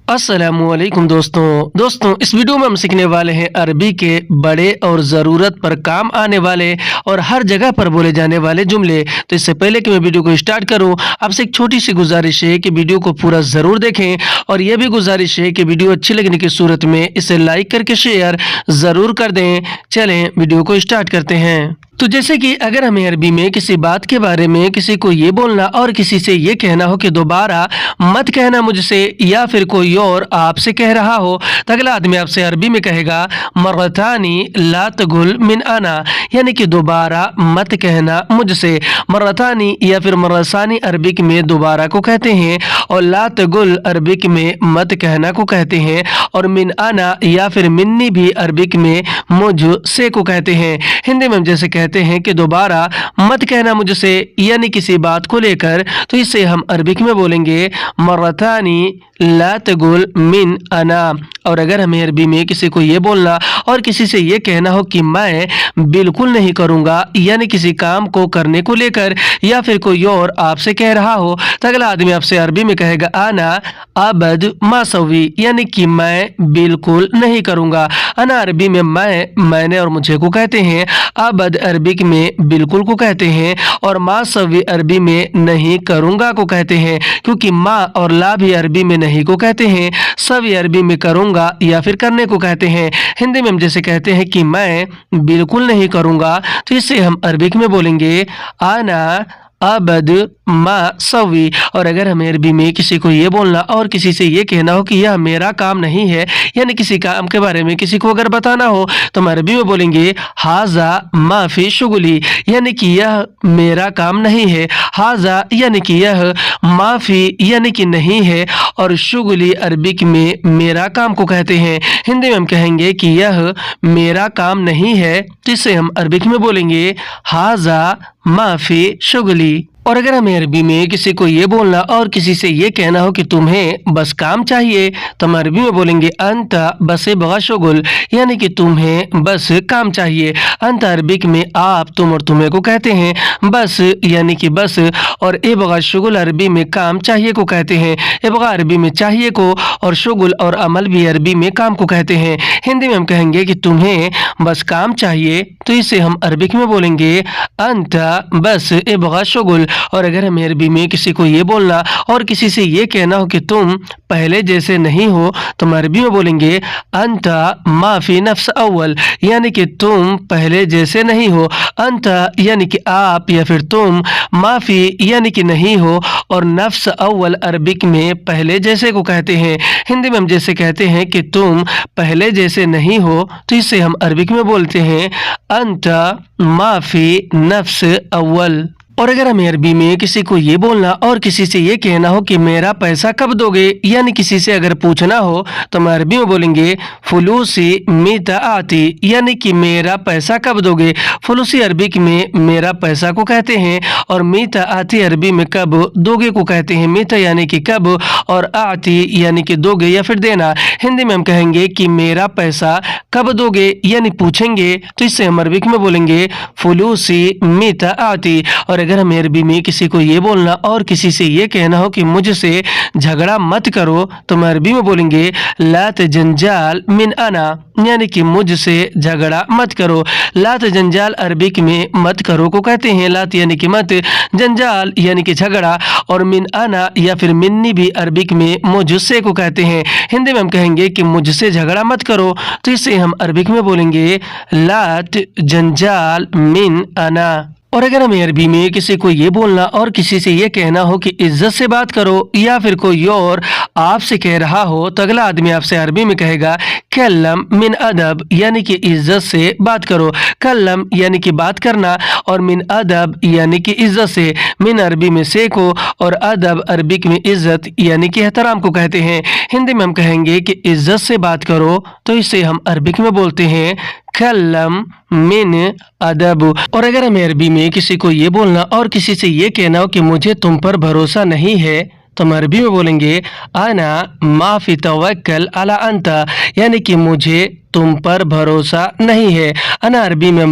अस्सलामुअलैकुम दोस्तों इस वीडियो में हम सीखने वाले हैं अरबी के बड़े और ज़रूरत पर काम आने वाले और हर जगह पर बोले जाने वाले जुमले। तो इससे पहले कि मैं वीडियो को स्टार्ट करूं, आपसे एक छोटी सी गुजारिश है कि वीडियो को पूरा ज़रूर देखें और यह भी गुजारिश है कि वीडियो अच्छी लगने की सूरत में इसे लाइक करके शेयर ज़रूर कर दें। चलें वीडियो को स्टार्ट करते हैं। तो जैसे कि अगर हमें अरबी में किसी बात के बारे में किसी को ये बोलना और किसी से ये कहना हो कि दोबारा मत कहना मुझसे, या फिर कोई और आपसे कह रहा हो, तो अगला आदमी आपसे अरबी में कहेगा मर्रतानी ला तगुल मिन आना, यानी कि दोबारा मत कहना मुझसे। मर्रतानी या फिर मर्रसानी अरबिक में दोबारा को कहते हैं और ला तगुल अरबिक में मत कहना को कहते हैं, और मिन आना या फिर मिन्नी भी अरबिक में मुझसे को कहते हैं। हिंदी में हम जैसे कहते हैं कि दोबारा मत कहना मुझसे, यानी किसी बात को लेकर, तो इसे हम अरबिक में बोलेंगे मर्रतानी ला तगुल मिन अना। और अगर हमें अरबी में किसी को ये बोलना और किसी से ये कहना हो कि मैं बिल्कुल नहीं करूँगा, यानी किसी काम को करने को लेकर, या फिर कोई और आपसे कह रहा हो, तो अगला आदमी आपसे अरबी में कहेगा आना अबद मासवी, यानी कि मैं बिल्कुल नहीं करूँगा। अना अरबी में मैंने और मुझे को कहते हैं, अबद अरबिक में बिल्कुल को कहते हैं, और मासवी अरबी में नहीं करूँगा को कहते हैं, क्योंकि माँ और ला भी अरबी में नहीं को कहते हैं, सवी अरबी में करूँगा या फिर करने को कहते हैं। हिंदी में हम जैसे कहते हैं कि मैं बिल्कुल नहीं करूँगा, तो इसे हम अरबिक में बोलेंगे आना अबद मा सवी। और अगर हमें अरबी में किसी को ये बोलना और किसी से ये कहना हो कि यह मेरा काम नहीं है, यानी किसी काम के बारे में किसी को अगर बताना हो, तो हम अरबी में बोलेंगे हाजा माफी शुगली, यानी कि यह मेरा काम नहीं है। हाजा यानी कि यह, माफी यानी कि नहीं है, और शुगली अरबिक में मेरा काम को कहते हैं। हिंदी में हम कहेंगे कि यह मेरा काम नहीं है, तो इसे हम अरबिक में बोलेंगे हाजा माफी शुगली। और अगर हमें अरबी में किसी को ये बोलना और किसी से ये कहना हो कि तुम्हें बस काम चाहिए, तो हम अरबी में बोलेंगे अंता बस बगा शुगुल, यानी कि तुम्हें बस काम चाहिए। अंत अरबिक में आप, तुम और तुम्हें को कहते हैं, बस यानी कि बस, और ए बगा शुगुल अरबी में काम चाहिए को कहते हैं। ए बगा अरबी में चाहिए को, और शुगुल और अमल भी अरबी में काम को कहते हैं। हिंदी में हम कहेंगे कि तुम्हें बस काम चाहिए, तो इसे हम अरबिक में बोलेंगे अंता बस ए बगा शुगुल। और अगर हमें अरबी में किसी को ये बोलना और किसी से ये कहना हो कि तुम पहले जैसे नहीं हो, तो हम अरबी में बोलेंगे अंता माफी नफ्स अव्वल, यानी कि तुम पहले जैसे नहीं हो। अंता यानी कि आप या फिर तुम, माफी यानी कि नहीं हो, और नफ्स अव्वल अरबिक में पहले जैसे को कहते हैं। हिंदी में हम जैसे कहते हैं कि तुम पहले जैसे नहीं हो, तो इसे हम अरबिक में बोलते हैं अंता माफी नफ्स अव्वल। और अगर हमें अरबी में किसी को ये बोलना और किसी से ये कहना हो कि मेरा पैसा कब दोगे, यानी किसी से अगर पूछना हो, तो हम अरबी में बोलेंगे फुलूसी मीता आती, यानी कि मेरा पैसा कब दोगे। फुलूसी अरबिक में मेरा पैसा को कहते हैं, और मीता आती अरबी में कब दोगे को कहते हैं। मीता यानी कि कब, और आती यानी कि दोगे या फिर देना। हिंदी में हम कहेंगे कि मेरा पैसा कब दोगे, यानी पूछेंगे, तो इससे हम अरबिक में बोलेंगे फुलूसी मीता आती। और अगर हमें अरबी में किसी को ये बोलना और किसी से ये कहना हो कि मुझसे झगड़ा मत करो, तो हम अरबी में बोलेंगे लात जंजाल मिन अना, यानी कि मुझसे झगड़ा मत करो। लात जंजाल अरबिक में मत करो को कहते हैं। लात यानी कि मत, जंजाल यानी कि झगड़ा, और मिन अना या फिर मिन्नी भी अरबिक में मुझसे को कहते हैं। हिंदी में हम कहेंगे कि मुझसे झगड़ा मत करो, तो इसे हम अरबिक में बोलेंगे लात जंजाल मिन अना। और अगर हमें अरबी में किसी को ये बोलना और किसी से ये कहना हो कि इज्जत से बात करो, या फिर कोई और आपसे कह रहा हो, तो अगला आदमी आपसे अरबी में कहेगा कल्लम मिन अदब, यानी कि इज्जत से बात करो। कल्लम यानी कि बात करना, और मिन अदब यानी कि इज्जत से। मिन अरबी में से को, और अदब अरबिक में इज्जत यानी कि एहतराम को कहते हैं। हिंदी में हम कहेंगे कि इज्जत से बात करो, तो इसे हम अरबिक में बोलते हैं कल्लम मिन अदब। और अगर हमें अरबी में किसी को ये बोलना और किसी से ये कहना हो कि मुझे तुम पर भरोसा नहीं है, तो हम अरबी में बोलेंगे आना माफी तवक्कल अला अंता, यानी कि मुझे तुम पर भरोसा नहीं है। अना अरबी में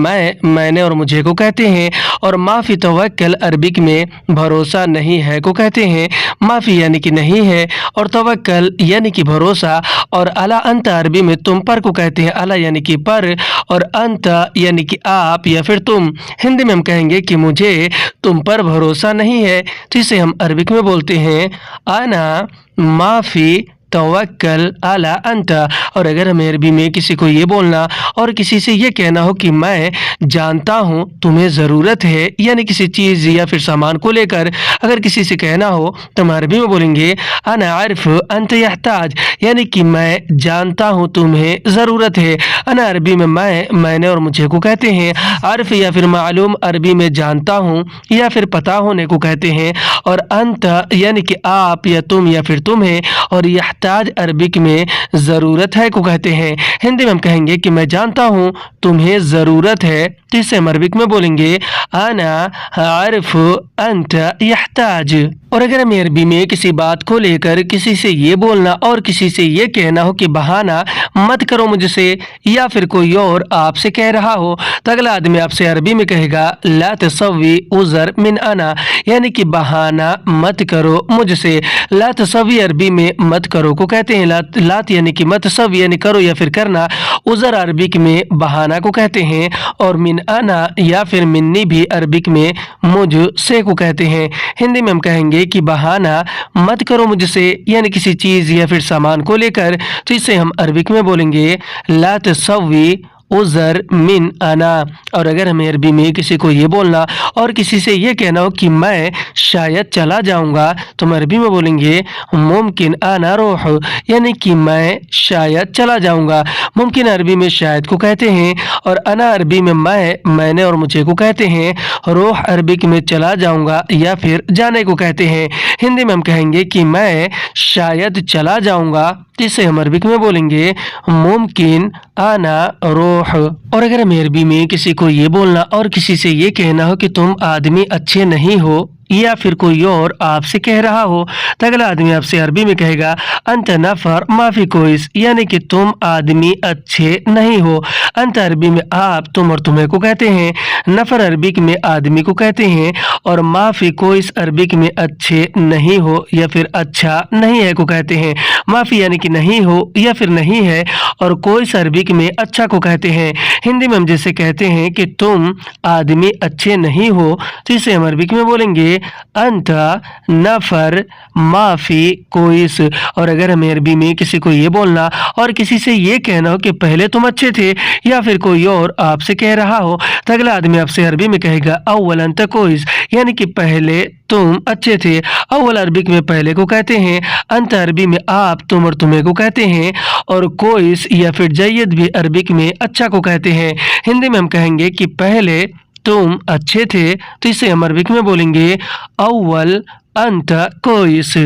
मैंने और मुझे को कहते हैं, और माफ़ी तवक्कल अरबिक में भरोसा नहीं है को कहते हैं। माफ़ी यानी कि नहीं है, और तवक्कल यानी कि भरोसा, और अला अंत अरबी में तुम पर को कहते हैं। अला यानी कि पर, और अंत यानी कि आप या फिर तुम। हिंदी में हम कहेंगे कि मुझे तुम पर भरोसा नहीं है, तो इसे हम अरबिक में बोलते हैं अना माफ़ी तवक्कल अला अंत। और अगर हमें अरबी में किसी को ये बोलना और किसी से ये कहना हो कि मैं जानता हूँ तुम्हें ज़रूरत है, यानी किसी चीज़ या फिर सामान को लेकर अगर किसी से कहना हो तो हम अरबी में बोलेंगे अना आरिफ अंत यहताज, यानी कि मैं जानता हूँ तुम्हें ज़रूरत है। अना अरबी में मैंने और मुझे को कहते हैं। आरिफ या फिर मालूम अरबी में जानता हूँ या फिर पता होने को कहते हैं, और अंत यानी कि आप या तुम या फिर तुम्हें, और यहताज अरबिक में ज़रूरत है को कहते हैं। हिंदी में हम कहेंगे कि मैं जानता हूँ तुम्हें ज़रूरत है, तो इसे हम अरबिक में बोलेंगे अना आरिफ अंत यहताज। और अगर हमें अरबी में किसी बात को लेकर किसी से ये बोलना और किसी से ये कहना हो कि बहाना मत करो मुझसे, या फिर कोई और आपसे कह रहा हो, तो अगला आदमी आपसे अरबी में कहेगा ला तसव्वी उज़र मिन अना, यानी कि बहाना मत करो मुझसे। ला तसव्वी अरबी में मत करो को कहते हैं। लात यानी कि मत, सव्वी यानी करो या फिर करना, उज़र अरबिक में बहाना को कहते हैं, और मिन अना या फिर मिन्नी भी अरबिक में मुझ से को कहते हैं। हिंदी में हम कहेंगे कि बहाना मत करो मुझसे, यानी किसी चीज़ या फिर सामान को लेकर, तो इसे हम अरबिक में बोलेंगे ला तसव्वी उज़र मिन अना। और अगर हमें अरबी में किसी को ये बोलना और किसी से ये कहना हो कि मैं शायद चला जाऊंगा, तो हम अरबी में बोलेंगे मुमकिन अना रोह, यानी कि मैं शायद चला जाऊंगा। मुमकिन अरबी में शायद को कहते हैं, और अना अरबी में मैंने और मुझे को कहते हैं। रोह अरबिक में चला जाऊंगा या फिर जाने को कहते हैं। हिंदी में हम कहेंगे कि मैं शायद चला जाऊंगा, जिसे हम अरबिक में बोलेंगे मुमकिन आना रोह। और अगर हमें अरबी में किसी को ये बोलना और किसी से ये कहना हो कि तुम आदमी अच्छे नहीं हो, या फिर कोई और आपसे कह रहा हो, तो अगला आदमी आपसे अरबी में कहेगा अंत नफर माफी कोइस, यानी कि तुम आदमी अच्छे नहीं हो। अंत अरबी में आप, तुम और तुम्हें को कहते हैं। नफर अरबिक में आदमी को कहते हैं, और माफी कोइस अरबिक में अच्छे नहीं हो या फिर अच्छा नहीं है को कहते हैं। माफी यानी कि नहीं हो या फिर नहीं है, और कोइस अरबिक में अच्छा को कहते हैं। हिंदी में हम जैसे कहते हैं कि तुम आदमी अच्छे नहीं हो, तो इसे हम अरबिक में बोलेंगे अंत नफर माफी कोइस। और अगर हमें अरबी में किसी को ये बोलना और किसी से ये कहना हो कि पहले तुम अच्छे थे, या फिर कोई और आपसे कह रहा हो, तो अगला आदमी आपसे अरबी में कहेगा अव्वल अंत कोइस, यानी कि पहले तुम अच्छे थे। अव्वल अरबिक में पहले को कहते हैं। अंत अरबी में आप, तुम और तुम्हें को कहते हैं, और कोइस या फिर जय्यद भी अरबिक में अच्छा को कहते हैं। हिंदी में हम कहेंगे कि पहले तुम अच्छे थे, तो इसे हम अरबिक में बोलेंगे अव्वल अंत कोइस।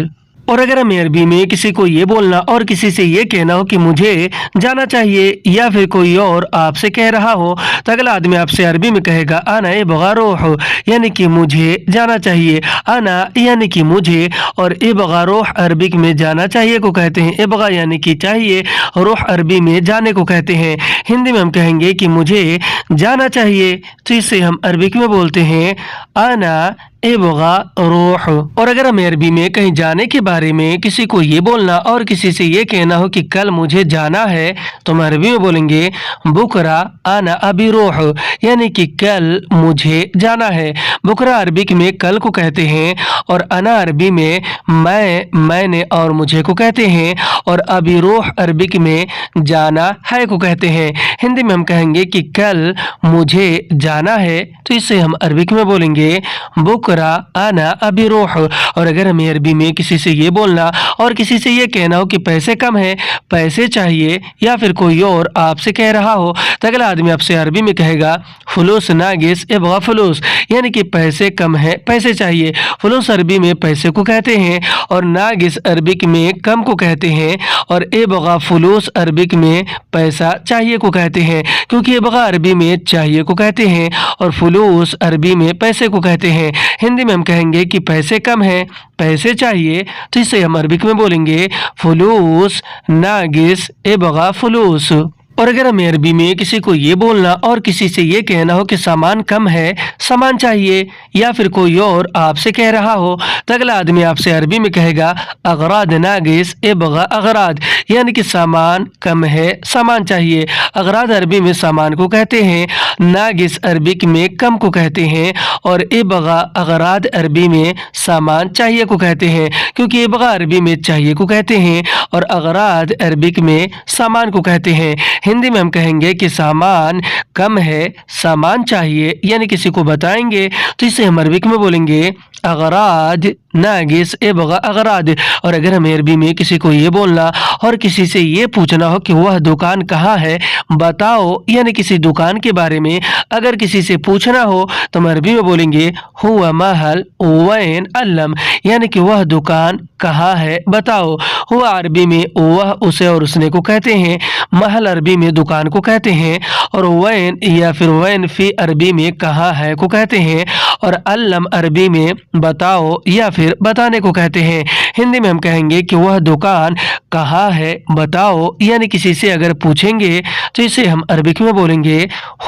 और अगर हमें अरबी में किसी को ये बोलना और किसी से ये कहना हो कि मुझे जाना चाहिए, या फिर कोई और आपसे कह रहा हो, तो अगला आदमी आपसे अरबी में कहेगा आना इबगा रोह, यानी कि मुझे जाना चाहिए। आना यानी कि मुझे, और इबगा रोह अरबिक में जाना चाहिए को कहते हैं। इबगा यानी कि चाहिए, रोह अरबी में जाने को कहते हैं। हिंदी में हम कहेंगे कि मुझे जाना चाहिए, तो इसे हम अरबिक में बोलते हैं आना इबगा रोह। और अगर हमें अरबी में कहीं जाने के बारे में किसी को ये बोलना और किसी से ये कहना हो कि कल मुझे जाना है, तो हम अरबी में बोलेंगे बुकरा आना अबी रोह, यानी कि कल मुझे जाना है। बुकरा अरबिक में कल को कहते हैं, और अना अरबी में मैंने और मुझे को कहते हैं, और अबी रोह अरबिक में जाना है को कहते हैं। हिंदी में हम कहेंगे कि कल मुझे जाना है, तो इसे हम अरबिक में बोलेंगे बुकरा आना अबी रोह। और अगर हमें अरबी में किसी से ये बोलना और किसी से ये कहना हो कि पैसे कम है, पैसे चाहिए, या फिर कोई और आपसे कह रहा हो, तो अगला आदमी आपसे अरबी में कहेगा फुलूस नागिस इबगा फुलूस, यानी कि पैसे कम है, पैसे चाहिए। फुलूस अरबी में पैसे को कहते हैं, और नागिस अरबिक में कम को कहते हैं, और इबगा फुलूस अरबिक में पैसा चाहिए को कहते हैं, क्योंकि इबगा अरबी में चाहिए को कहते हैं, और फुलूस अरबी में पैसे को कहते हैं। हिंदी में हम कहेंगे कि पैसे कम है, पैसे चाहिए, तो इसे हम अरबिक में बोलेंगे फुलूस नागिस इबगा फुलूस। और अगर हमें अरबी में किसी को ये बोलना और किसी से ये कहना हो कि सामान कम है, सामान चाहिए, या फिर कोई और आपसे कह रहा हो, तो अगला आदमी आपसे अरबी में कहेगा अगराद नागिस इबगा अगराद, यानी कि सामान कम है, सामान चाहिए। अगराद अरबी में सामान को कहते हैं, नागिस अरबी में कम को कहते हैं, और इबगा अगराद अरबी में सामान चाहिए को कहते हैं, क्योंकि इबगा अरबी में चाहिए को कहते हैं और अगराद अरबिक में सामान को कहते हैं। हिंदी में हम कहेंगे कि सामान कम है, सामान चाहिए, यानी किसी को बताएंगे तो इसे हम अरबिक में बोलेंगे अगराद नागिस इबगा अगराद। और अगर हमें अरबी में किसी को ये बोलना और किसी से ये पूछना हो कि वह दुकान कहाँ है, बताओ, यानी किसी दुकान के बारे में अगर किसी से पूछना हो तो हम अरबी में बोलेंगे हुआ महल वैन अल्लम, यानी कि वह दुकान कहाँ है, बताओ। हुआ अरबी में वह उसे और उसने को कहते हैं, महल अरबी में दुकान को कहते हैं, और वैन या फिर वैन फी अरबी में कहाँ है को कहते हैं, और अल्लम अरबी में बताओ या फिर बताने को कहते हैं। हिंदी में हम कहेंगे कि वह दुकान कहाँ है, बताओ, यानी किसी से अगर पूछेंगे तो इसे हम अरबिक में बोलेंगे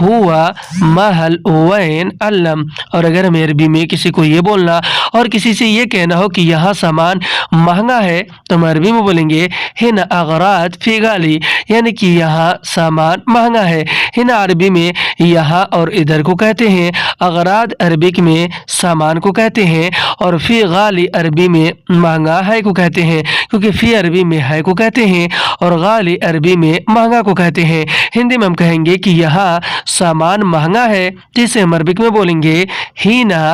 हुआ महल वैन अल्लम। और अगर हमें अरबी में किसी को ये बोलना और किसी से ये कहना हो कि यहाँ सामान महंगा है, तो हम अरबी में बोलेंगे हिना अगराद फी गाली, यानी कि यहाँ सामान महंगा है। हिना अरबी में यहाँ और इधर को कहते हैं, अगराद अरबिक में सामान को कहते हैं, और फी गाली अरबी में महंगा है को कहते हैं, क्योंकि फी अरबी में है को कहते हैं और गाली अरबी में महंगा को कहते हैं। हिंदी में हम कहेंगे कि यहाँ सामान महंगा है, जिसे हम अरबिक में बोलेंगे हीना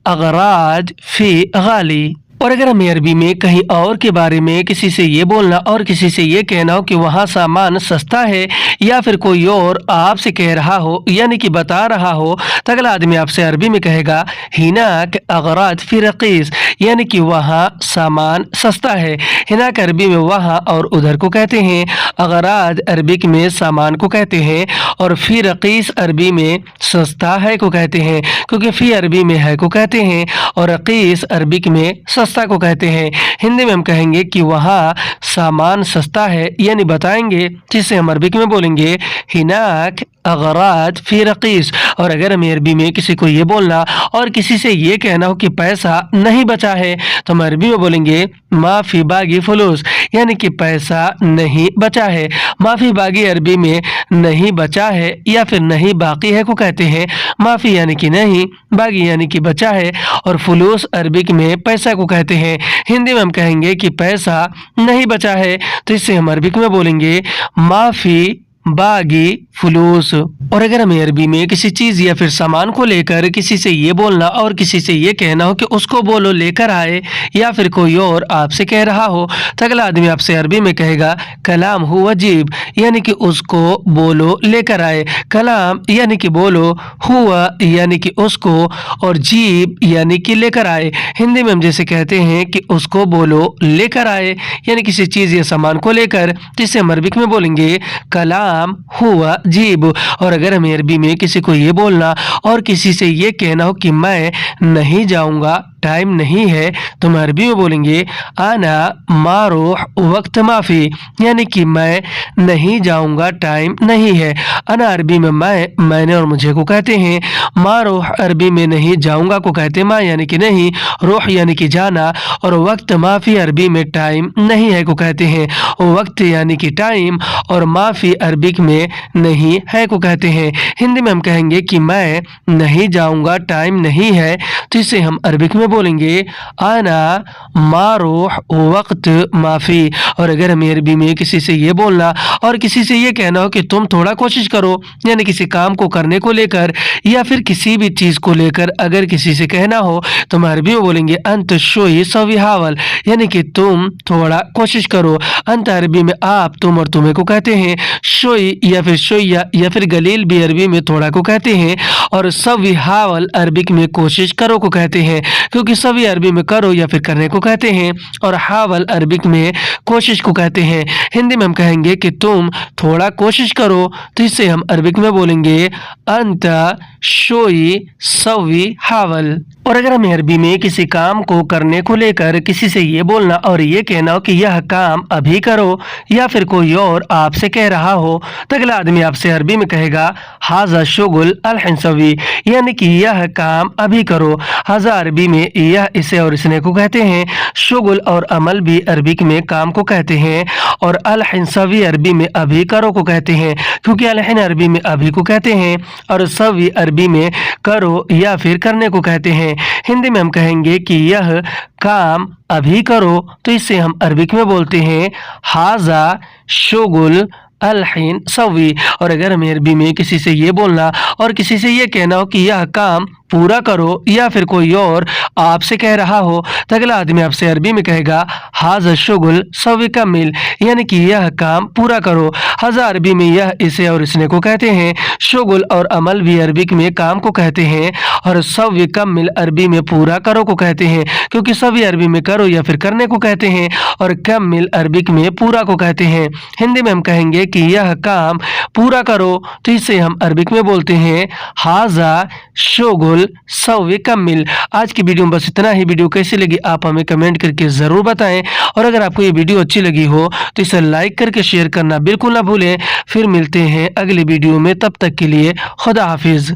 अगराद फी गाली। और अगर हमें अरबी में कहीं और के बारे में किसी से ये बोलना और किसी से ये कहना हो कि वहाँ सामान सस्ता है, या फिर कोई और आपसे कह रहा हो, यानी कि बता रहा हो, तो अगला आदमी आपसे अरबी में कहेगा हिनाक अगराद फी रकीस, यानी कि वहाँ सामान सस्ता है। हिनाक अरबी में वहाँ और उधर को कहते हैं, अगराद अरबिक में सामान को कहते हैं, और फी रकीस अरबी में सस्ता है को कहते हैं, क्योंकि फी अरबी में है को कहते हैं और रकीस अरबिक में सस्ता को कहते हैं। हिंदी में हम कहेंगे कि वहाँ सामान सस्ता है, यानी बताएंगे, जिसे हम अरबिक में बोलेंगे हिनाक अगराद फी रकीस। और अगर हमें अरबी में किसी को ये बोलना और किसी से ये कहना हो कि पैसा नहीं बचा है, तो हम अरबी में बोलेंगे माफी बागी फुलूस, यानी कि पैसा नहीं बचा है। माफी बागी अरबी में नहीं बचा है या फिर नहीं बाकी है को कहते हैं। माफी यानी कि नहीं, बागी यानी कि बचा है, और फुलूस अरबिक में पैसा को कहते हैं। हिंदी में हम कहेंगे कि पैसा नहीं बचा है, तो इससे हम अरबिक में बोलेंगे माफी बागी फुलूस। और अगर हमें अरबी में किसी चीज या फिर सामान को लेकर किसी से ये बोलना और किसी से ये कहना हो कि उसको बोलो लेकर आए, या फिर कोई और आपसे कह रहा हो, तो अगला आदमी आपसे अरबी में कहेगा कलाम हुआ जीब, यानी कि उसको बोलो लेकर आए। कलाम यानी कि बोलो, हुआ यानी कि उसको, और जीब यानी कि लेकर आए। हिंदी में हम जैसे कहते हैं कि उसको बोलो लेकर आए, यानी किसी चीज या सामान को लेकर, जिसे हम अरबिक में बोलेंगे कलाम हुआ जीब। और अगर हमें अरबी में किसी को ये बोलना और किसी से ये कहना हो कि मैं नहीं जाऊंगा, टाइम नहीं है, तो हम अरबी में बोलेंगे आना मारूह वक्त माफ़ी, यानी कि मैं नहीं जाऊंगा, टाइम नहीं है। अना अरबी में मैंने और मुझे को कहते हैं। मारूह अरबी में नहीं जाऊंगा को कहते हैं माँ, यानी कि नहीं, रूह यानी कि जाना, और वक्त माफ़ी अरबी में टाइम नहीं है को कहते हैं। वक्त यानी कि टाइम, और माफ़ी अरबिक में नहीं है को कहते हैं। हिंदी में हम कहेंगे कि मैं नहीं जाऊंगा, टाइम नहीं है, तो इसे हम अरबिक में बोलेंगे आना मारूह वक्त माफ़ी। और अगर हमें अरबी में किसी से ये बोलना और किसी से ये कहना हो कि तुम थोड़ा कोशिश करो, यानी किसी काम को करने को लेकर या फिर किसी भी चीज़ को लेकर अगर किसी से कहना हो, तो हम अरबी में बोलेंगे अंत शोई सविहावल, यानी कि तुम थोड़ा कोशिश करो। अंत अरबी में आप, तुम और तुम्हें को कहते हैं। शोई या फिर शोया या फिर गलील भी अरबी में थोड़ा को कहते हैं, और सविहावल अरबिक में कोशिश करो को कहते हैं, क्योंकि सवी अरबी में करो या फिर करने को कहते हैं, और हावल अरबिक में कोशिश को कहते हैं। हिंदी में हम कहेंगे कि तुम थोड़ा कोशिश करो, तो इससे हम अरबिक में बोलेंगे अंता शोई सवी हावल। और अगर हमें अरबी में किसी काम को करने को लेकर किसी से ये बोलना और ये कहना हो कि यह काम अभी करो, या फिर कोई और आपसे कह रहा हो, तो अगला आदमी आपसे अरबी में कहेगा हाजा शुगुल अल सवी, यानी कि यह काम अभी करो। हाजा अरबी में यह, इसे और इसने को कहते हैं। शुगुल और अमल भी अरबिक में काम को कहते हैं, और अल सवी अरबी में अभी करो को कहते हैं, क्योंकि अल अरबी में अभी को कहते हैं और सवी अरबी में करो या फिर करने को कहते हैं। हिंदी में हम कहेंगे कि यह काम अभी करो, तो इससे हम अरबिक में बोलते हैं हाजा शुगुल अलहिन सवी। और अगर हमें अरबी में किसी से ये बोलना और किसी से ये कहना हो कि यह काम पूरा करो, या फिर कोई और आपसे कह रहा हो, तो अगला आदमी आपसे अरबी में कहेगा हाजा शुगुल सवी कमिल, यानी कि यह काम पूरा करो। हाजा अरबी में यह, इसे और इसने को कहते हैं। शुगुल और अमल भी अरबिक में काम को कहते हैं, और सवी कमिल अरबी में पूरा करो को कहते हैं, क्योंकि सवी अरबी में करो या फिर करने को कहते हैं, और कमिल अरबिक में पूरा को कहते हैं। हिंदी में हम कहेंगे कि यह काम पूरा करो, तो इसे हम अरबिक में बोलते हैं हाजा शुगुल सवी कमिल। आज की वीडियो में बस इतना ही। वीडियो कैसी लगी आप हमें कमेंट करके जरूर बताएं, और अगर आपको ये वीडियो अच्छी लगी हो तो इसे लाइक करके शेयर करना बिल्कुल ना भूलें। फिर मिलते हैं अगली वीडियो में, तब तक के लिए खुदा हाफिज।